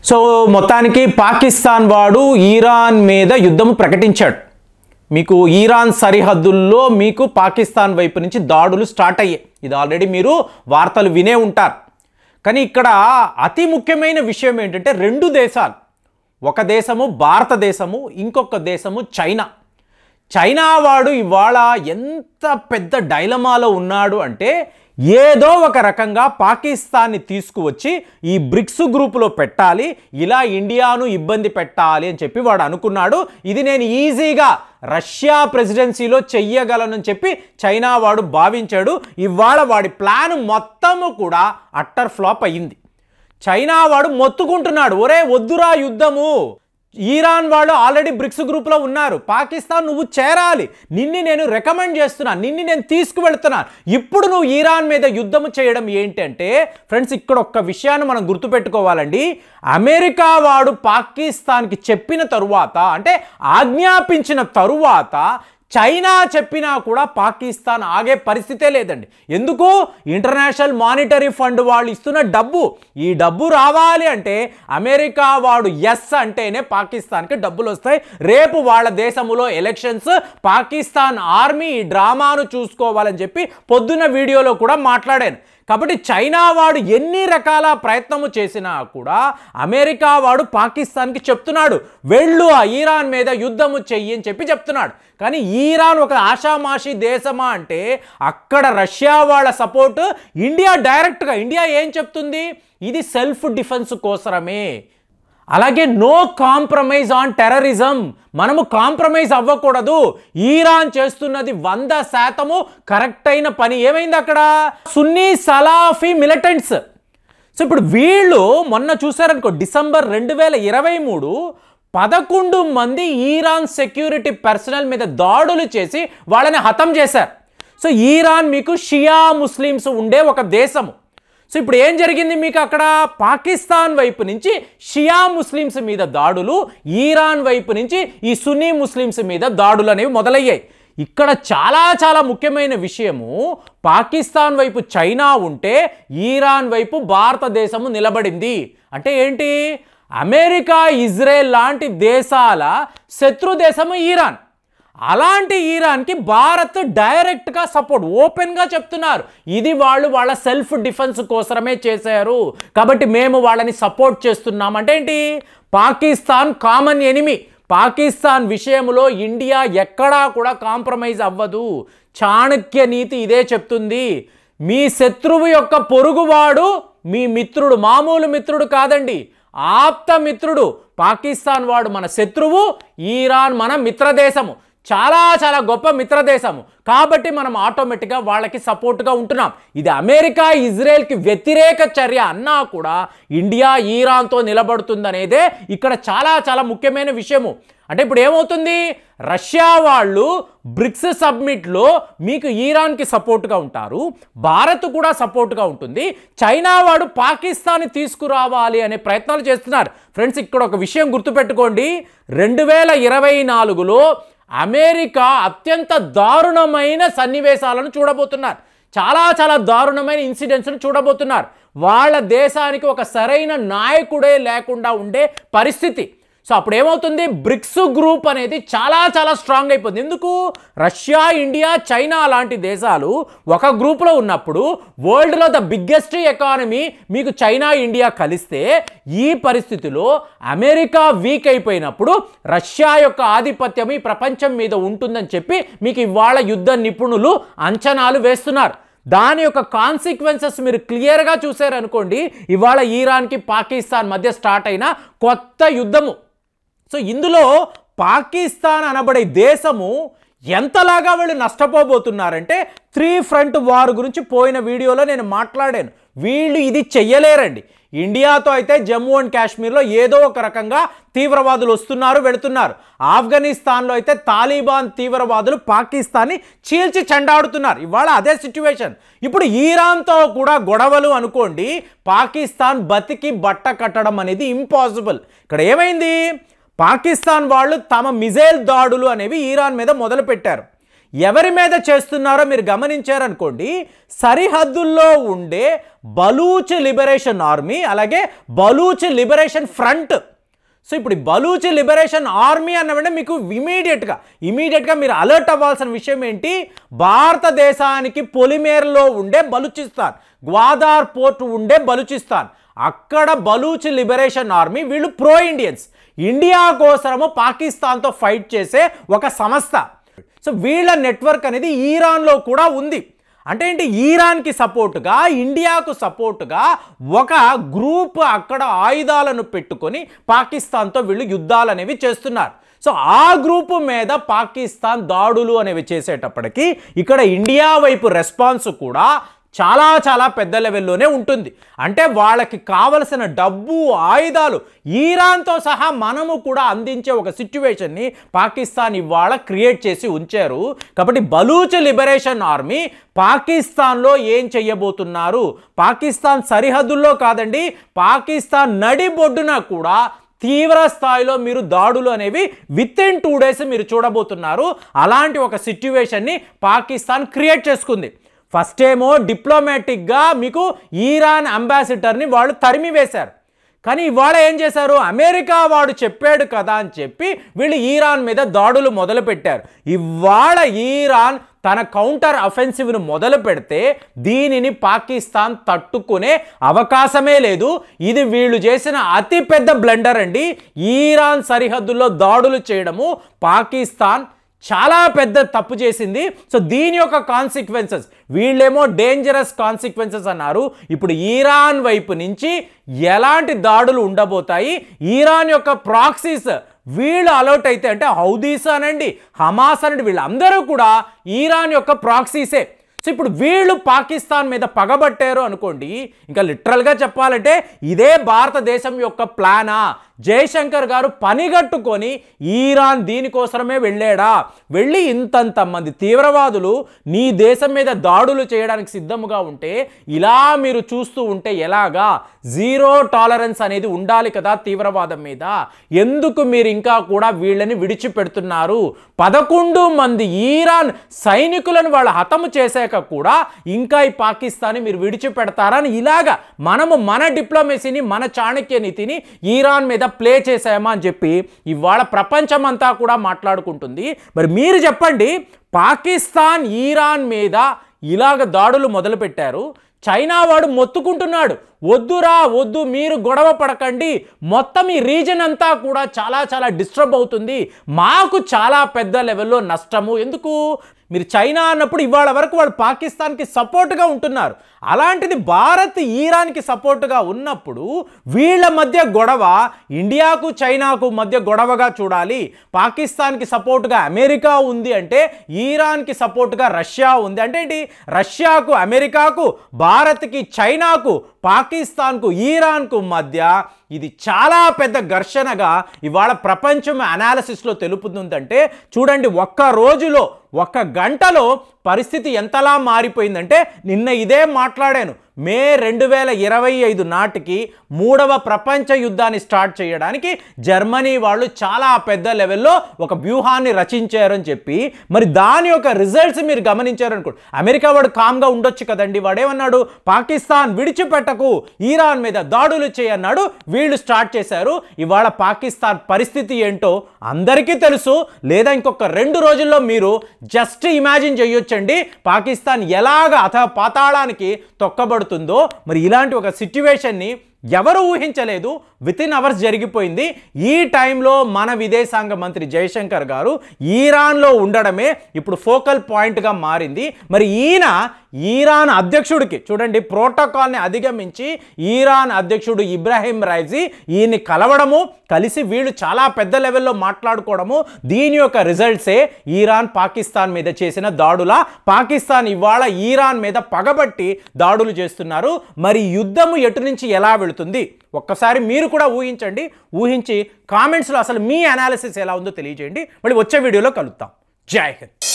So మొత్తానికి పాకిస్తాన్ వాడు ఈరాన్ మీద యుద్ధం ప్రకటించాడు. మీకు ఈరాన్ సరిహద్దుల్లో మీకు పాకిస్తాన్ వైపు నుంచి దాడులు స్టార్ట్ అయ్యాయి. ఇది ఆల్రెడీ మీరు వార్తలు వినే ఉంటారు. కానీ ఇక్కడ అతి ముఖ్యమైన విషయం ఏంటంటే రెండు దేశాలు, ఒక దేశము భారతదేశము, ఇంకొక దేశము చైనా. చైనా వాడు ఇవాళ ఎంత పెద్ద డైలమాలో ఉన్నాడు అంటే ఏదో ఒక రకంగా పాకిస్తాన్ని తీసుకువచ్చి ఈ బ్రిక్స్ గ్రూపులో పెట్టాలి, ఇలా ఇండియాను ఇబ్బంది పెట్టాలి అని చెప్పి వాడు అనుకున్నాడు. ఇది నేను ఈజీగా రష్యా ప్రెసిడెన్సీలో చెయ్యగలనని చెప్పి చైనా వాడు భావించాడు. ఇవాళ వాడి ప్లాన్ మొత్తము కూడా అట్టర్ ఫ్లాప్ అయ్యింది. చైనా వాడు మొత్తుకుంటున్నాడు, ఒరే వద్దురా యుద్ధము, ఈరాన్ వాళ్ళు ఆల్రెడీ బ్రిక్స్ గ్రూప్లో ఉన్నారు, పాకిస్తాన్ నువ్వు చేరాలి, నిన్ను నేను రికమెండ్ చేస్తున్నాను, నిన్ను నేను తీసుకువెళ్తున్నాను, ఇప్పుడు నువ్వు ఈరాన్ మీద యుద్ధం చేయడం ఏంటంటే ఫ్రెండ్స్ ఇక్కడ ఒక్క విషయాన్ని మనం గుర్తుపెట్టుకోవాలండి. అమెరికా వాడు పాకిస్తాన్కి చెప్పిన తరువాత అంటే ఆజ్ఞాపించిన తరువాత చైనా చెప్పినా కూడా పాకిస్తాన్ ఆగే పరిస్థితే లేదండి. ఎందుకు? ఇంటర్నేషనల్ మానిటరీ ఫండ్ వాళ్ళు ఇస్తున్న డబ్బు, ఈ డబ్బు రావాలి అంటే అమెరికా వాడు ఎస్ అంటేనే పాకిస్తాన్కి డబ్బులు వస్తాయి. రేపు వాళ్ళ దేశంలో ఎలక్షన్స్, పాకిస్తాన్ ఆర్మీ ఈ డ్రామాను చూసుకోవాలని చెప్పి పొద్దున్న వీడియోలో కూడా మాట్లాడాను. కాబట్టి చైనా వాడు ఎన్ని రకాల ప్రయత్నము చేసినా కూడా అమెరికా వాడు పాకిస్తాన్కి చెప్తున్నాడు, వెళ్ళు ఆ ఈరాన్ మీద యుద్ధము చెయ్యి అని చెప్పి చెప్తున్నాడు. కానీ ఈరాన్ ఒక ఆషామాషి దేశమా అంటే అక్కడ రష్యా వాళ్ళ సపోర్ట్, ఇండియా ఇండియా ఏం చెప్తుంది, ఇది సెల్ఫ్ డిఫెన్స్ కోసమే. అలాగే నో కాంప్రమైజ్ ఆన్ టెర్రరిజం, మనము కాంప్రమైజ్ అవ్వకూడదు, ఈరాన్ చేస్తున్నది 100% కరెక్ట్ అయిన పని. ఏమైంది అక్కడ? సున్నీ సలాఫీ మిలిటెంట్స్. సో ఇప్పుడు వీళ్ళు మొన్న చూసారనుకో, డిసెంబర్ 2023 11 మంది ఈరాన్ సెక్యూరిటీ పర్సనల్ మీద దాడులు చేసి వాళ్ళని హతం చేశారు. సో ఈరాన్ మీకు షియా ముస్లిమ్స్ ఉండే ఒక దేశము. సో ఇప్పుడు ఏం జరిగింది మీకు అక్కడ? పాకిస్తాన్ వైపు నుంచి షియా ముస్లిమ్స్ మీద దాడులు, ఈరాన్ వైపు నుంచి ఈ సున్నీ ముస్లిమ్స్ మీద దాడులు అనేవి మొదలయ్యాయి. ఇక్కడ చాలా ముఖ్యమైన విషయము, పాకిస్తాన్ వైపు చైనా ఉంటే ఈరాన్ వైపు భారతదేశము నిలబడింది. అంటే ఏంటి? అమెరికా, ఇజ్రాయెల్ లాంటి దేశాల శత్రు దేశము ఈరాన్. అలాంటి ఈరాన్కి భారత్ డైరెక్ట్గా సపోర్ట్, ఓపెన్గా చెప్తున్నారు, ఇది వాళ్ళు వాళ్ళ సెల్ఫ్ డిఫెన్స్ కోసమే చేశారు, కాబట్టి మేము వాళ్ళని సపోర్ట్ చేస్తున్నాం. అంటే ఏంటి? Pakistan common enemy. పాకిస్తాన్ విషయంలో ఇండియా ఎక్కడా కూడా కాంప్రమైజ్ అవ్వదు. చాణక్య నీతి ఇదే చెప్తుంది. మీ శత్రువు యొక్క పొరుగువాడు మీ మిత్రుడు, మామూలు మిత్రుడు కాదండి, ఆప్త మిత్రుడు. పాకిస్తాన్ వాడు మన శత్రువు, ఈరాన్ మన మిత్రదేశము, చాలా గొప్ప మిత్రదేశము. కాబట్టి మనం ఆటోమేటిక్గా వాళ్ళకి సపోర్ట్గా ఉంటున్నాం. ఇది అమెరికా, ఇజ్రాయెల్కి వ్యతిరేక చర్య అన్నా కూడా ఇండియా ఈరాన్తో నిలబడుతుందనేదే ఇక్కడ చాలా ముఖ్యమైన విషయము. అంటే ఇప్పుడు ఏమవుతుంది? రష్యా వాళ్ళు బ్రిక్స్ సబ్మిట్లో మీకు ఈరాన్కి సపోర్ట్గా ఉంటారు, భారత్ కూడా సపోర్ట్గా ఉంటుంది, చైనా వాడు పాకిస్తాన్ని తీసుకురావాలి అనే ప్రయత్నాలు చేస్తున్నారు. ఫ్రెండ్స్ ఇక్కడ ఒక విషయం గుర్తుపెట్టుకోండి, 2024లో అమెరికా అత్యంత దారుణమైన సన్నివేశాలను చూడబోతున్నారు, చాలా దారుణమైన ఇన్సిడెంట్స్ను చూడబోతున్నారు. వాళ్ళ దేశానికి ఒక సరైన నాయకుడే లేకుండా ఉండే పరిస్థితి. సో అప్పుడు ఏమవుతుంది? బ్రిక్స్ గ్రూప్ అనేది చాలా స్ట్రాంగ్ అయిపోతుంది. ఎందుకు? రష్యా, ఇండియా, చైనా లాంటి దేశాలు ఒక గ్రూప్లో ఉన్నప్పుడు వరల్డ్లో ద బిగ్గెస్ట్ ఎకానమీ మీకు చైనా, ఇండియా కలిస్తే ఈ పరిస్థితిలో అమెరికా వీక్ అయిపోయినప్పుడు రష్యా యొక్క ఆధిపత్యం ఈ ప్రపంచం మీద ఉంటుందని చెప్పి మీకు ఇవాళ యుద్ధ నిపుణులు అంచనాలు వేస్తున్నారు. దాని యొక్క కాన్సిక్వెన్సెస్ మీరు క్లియర్గా చూసారనుకోండి, ఇవాళ ఈరాన్కి పాకిస్తాన్ మధ్య స్టార్ట్ అయిన కొత్త యుద్ధము. సో ఇందులో పాకిస్తాన్ అనబడే దేశము ఎంతలాగా వీళ్ళు నష్టపోబోతున్నారంటే 3 ఫ్రంట్ వార్ గురించి పోయిన వీడియోలో నేను మాట్లాడాను. వీళ్ళు ఇది చెయ్యలేరండి. ఇండియాతో అయితే జమ్మూ అండ్ కాశ్మీర్లో ఏదో ఒక రకంగా తీవ్రవాదులు వస్తున్నారు, వెళుతున్నారు. ఆఫ్ఘనిస్తాన్లో అయితే తాలిబాన్ తీవ్రవాదులు పాకిస్తాన్ని చీల్చి చెండాడుతున్నారు. ఇవాళ అదే సిచ్యువేషన్. ఇప్పుడు ఈరాన్తో కూడా గొడవలు అనుకోండి, పాకిస్తాన్ బతికి బట్ట కట్టడం అనేది ఇంపాసిబుల్. ఇక్కడ ఏమైంది? పాకిస్తాన్ వాళ్ళు తమ మిజైల్ దాడులు అనేవి ఈరాన్ మీద మొదలుపెట్టారు. ఎవరి మీద చేస్తున్నారో మీరు గమనించారనుకోండి, సరిహద్దుల్లో ఉండే బలూచ్ లిబరేషన్ ఆర్మీ, అలాగే బలూచ్ లిబరేషన్ ఫ్రంట్. సో ఇప్పుడు బలూచ్ లిబరేషన్ ఆర్మీ అన్నవంటే మీకు ఇమీడియట్గా మీరు అలర్ట్ అవ్వాల్సిన విషయం ఏంటి, భారతదేశానికి పొలిమేరలో ఉండే బలూచిస్తాన్, గ్వాదార్ పోర్ట్ ఉండే బలూచిస్తాన్, అక్కడ బలూచ్ లిబరేషన్ ఆర్మీ వీళ్ళు ప్రో ఇండియన్స్, ఇండియా కోసము పాకిస్తాన్తో ఫైట్ చేసే ఒక సంస్థ. సో వీళ్ళ నెట్వర్క్ అనేది ఈరాన్లో కూడా ఉంది. అంటే ఏంటి, ఈరాన్కి సపోర్టుగా, ఇండియాకు సపోర్టుగా ఒక గ్రూప్ అక్కడ ఆయుధాలను పెట్టుకొని పాకిస్తాన్తో వీళ్ళు యుద్ధాలు అనేవి చేస్తున్నారు. సో ఆ గ్రూపు మీద పాకిస్తాన్ దాడులు అనేవి చేసేటప్పటికి ఇక్కడ ఇండియా వైపు రెస్పాన్స్ కూడా చాలా పెద్ద లెవెల్లోనే ఉంటుంది. అంటే వాళ్ళకి కావలసిన డబ్బు, ఆయుధాలు ఈరాన్తో సహా మనము కూడా అందించే ఒక సిచ్యువేషన్ని పాకిస్తాన్ ఇవాళ క్రియేట్ చేసి ఉంచారు. కాబట్టి బలూచ్ లిబరేషన్ ఆర్మీ పాకిస్తాన్లో ఏం చెయ్యబోతున్నారు, పాకిస్తాన్ సరిహద్దుల్లో కాదండి, పాకిస్తాన్ నడిబొడ్డున కూడా తీవ్ర స్థాయిలో మీరు దాడులు అనేవి వితిన్ 2 days మీరు చూడబోతున్నారు. అలాంటి ఒక సిచ్యువేషన్ని పాకిస్తాన్ క్రియేట్ చేసుకుంది. ఫస్ట్ ఏమో డిప్లొమాటిక్గా మీకు ఈరాన్ అంబాసిడర్ని వాళ్ళు తరిమి వేశారు. కానీ ఇవాళ ఏం చేశారు, అమెరికా వాడు చెప్పాడు కదా అని చెప్పి వీళ్ళు ఈరాన్ మీద దాడులు మొదలుపెట్టారు. ఇవాళ ఈరాన్ తన కౌంటర్ అఫెన్సివ్ను మొదలు పెడితే దీనిని పాకిస్తాన్ తట్టుకునే అవకాశమే లేదు. ఇది వీళ్ళు చేసిన అతిపెద్ద బ్లండర్ అండి. ఈరాన్ సరిహద్దుల్లో దాడులు చేయడము పాకిస్తాన్ చాలా పెద్ద తప్పు చేసింది. సో దీని యొక్క కాన్సిక్వెన్సెస్, వీళ్ళేమో డేంజరస్ కాన్సిక్వెన్సెస్ అన్నారు. ఇప్పుడు ఈరాన్ వైపు నుంచి ఎలాంటి దాడులు ఉండబోతాయి, ఈరాన్ యొక్క ప్రాక్సీస్ వీళ్ళు అలర్ట్ అయితే, అంటే హౌదీస్ అనండి, హమాస్ అనండి, వీళ్ళందరూ కూడా ఈరాన్ యొక్క ప్రాక్సీసే. సో ఇప్పుడు వీళ్ళు పాకిస్తాన్ మీద పగబట్టారు అనుకోండి, ఇంకా లిటరల్గా చెప్పాలంటే ఇదే భారతదేశం యొక్క ప్లానా, జయశంకర్ గారు పనిగట్టుకొని ఈరాన్ దీనికోసమే వెళ్ళాడా, వెళ్ళి ఇంతంత మంది తీవ్రవాదులు నీ దేశం మీద దాడులు చేయడానికి సిద్ధముగా ఉంటే ఇలా మీరు చూస్తూ ఉంటే ఎలాగా, జీరో టాలరెన్స్ అనేది ఉండాలి కదా తీవ్రవాదం మీద, ఎందుకు మీరు ఇంకా కూడా వీళ్ళని విడిచిపెడుతున్నారు? 11 మంది ఈరాన్ సైనికులను వాళ్ళు హతము చేశాక కూడా ఇంకా ఈ పాకిస్తాన్ని మీరు విడిచిపెడతారని ఇలాగా మనము మన డిప్లొమసీని, మన చాణక్య నీతిని ఈరాన్ మీద ప్లే చేసామా అని చెప్పి ఇవాళ ప్రపంచమంతా కూడా మాట్లాడుకుంటుంది. మరి మీరు చెప్పండి, పాకిస్తాన్ ఈరాన్ మీద ఇలాగ దాడులు మొదలుపెట్టారు, చైనా వాడు మొత్తుకుంటున్నాడు, వద్దురా వద్దు, మీరు గొడవ పడకండి, మొత్తం ఈ రీజన్ అంతా కూడా చాలా డిస్టర్బ్ అవుతుంది, మాకు చాలా పెద్ద లెవెల్లో నష్టము. ఎందుకు, మీరు చైనా అన్నప్పుడు ఇవాళ వరకు వాళ్ళు పాకిస్తాన్కి సపోర్ట్గా ఉంటున్నారు, అలాంటిది భారత్ ఈరాన్కి సపోర్ట్గా ఉన్నప్పుడు వీళ్ళ మధ్య గొడవ ఇండియాకు చైనాకు మధ్య గొడవగా చూడాలి. పాకిస్తాన్కి సపోర్ట్గా అమెరికా ఉంది అంటే ఈరాన్కి సపోర్ట్గా రష్యా ఉంది అంటే ఏంటి, రష్యాకు అమెరికాకు, భారత్కి చైనాకు, పాకిస్తాన్కు ఈరాన్కు మధ్య ఇది చాలా పెద్ద ఘర్షణగా ఇవాళ ప్రపంచం అనాలిసిస్లో తెలుపుతుందంటే చూడండి, ఒక్క రోజులో, ఒక్క గంటలో పరిస్థితి ఎంతలా మారిపోయిందంటే, నిన్న ఇదే మాట్లాడాను, మే 2025 నాటికి 3వ ప్రపంచ యుద్ధాన్ని స్టార్ట్ చేయడానికి జర్మనీ వాళ్ళు చాలా పెద్ద లెవెల్లో ఒక వ్యూహాన్ని రచించారని చెప్పి, మరి దాని యొక్క రిజల్ట్స్ మీరు గమనించారనుకోండి, అమెరికా వాడు కామ్గా ఉండొచ్చు కదండి, వాడేమన్నాడు, పాకిస్తాన్ విడిచిపెట్టకు, ఈరాన్ మీద దాడులు చేయన్నాడు, వీళ్ళు స్టార్ట్ చేశారు. ఇవాళ పాకిస్తాన్ పరిస్థితి ఏంటో అందరికీ తెలుసు. లేదా ఇంకొక 2 రోజుల్లో మీరు జస్ట్ ఇమాజిన్ చేయొచ్చండి పాకిస్తాన్ ఎలాగ పాతాళానికి తొక్కబడుతుందో. మరి ఇలాంటి ఒక సిచ్యువేషన్ని ఎవరు ఊహించలేదు, వితిన్ అవర్స్ జరిగిపోయింది. ఈ టైంలో మన విదేశాంగ మంత్రి జయశంకర్ గారు ఈరాన్లో ఉండడమే ఇప్పుడు ఫోకల్ పాయింట్గా మారింది. మరి ఈయన ఈరాన్ అధ్యక్షుడికి చూడండి, ప్రోటోకాల్ని అధిగమించి ఈరాన్ అధ్యక్షుడు ఇబ్రాహిం రైజీ ఈయన్ని కలవడము, కలిసి వీళ్ళు చాలా పెద్ద లెవెల్లో మాట్లాడుకోవడము, దీని యొక్క రిజల్ట్సే ఈరాన్ పాకిస్తాన్ మీద చేసిన దాడుల. పాకిస్తాన్ ఇవాళ ఈరాన్ మీద పగబట్టి దాడులు చేస్తున్నారు. మరి యుద్ధము ఎటు నుంచి ఎలా వెళుతుంది ఒక్కసారి మీరు కూడా ఊహించండి. ఊహించి కామెంట్స్లో అసలు మీ అనాలిసిస్ ఎలా ఉందో తెలియజేయండి. మళ్ళీ వచ్చే వీడియోలో కలుద్దాం. జై హింద్.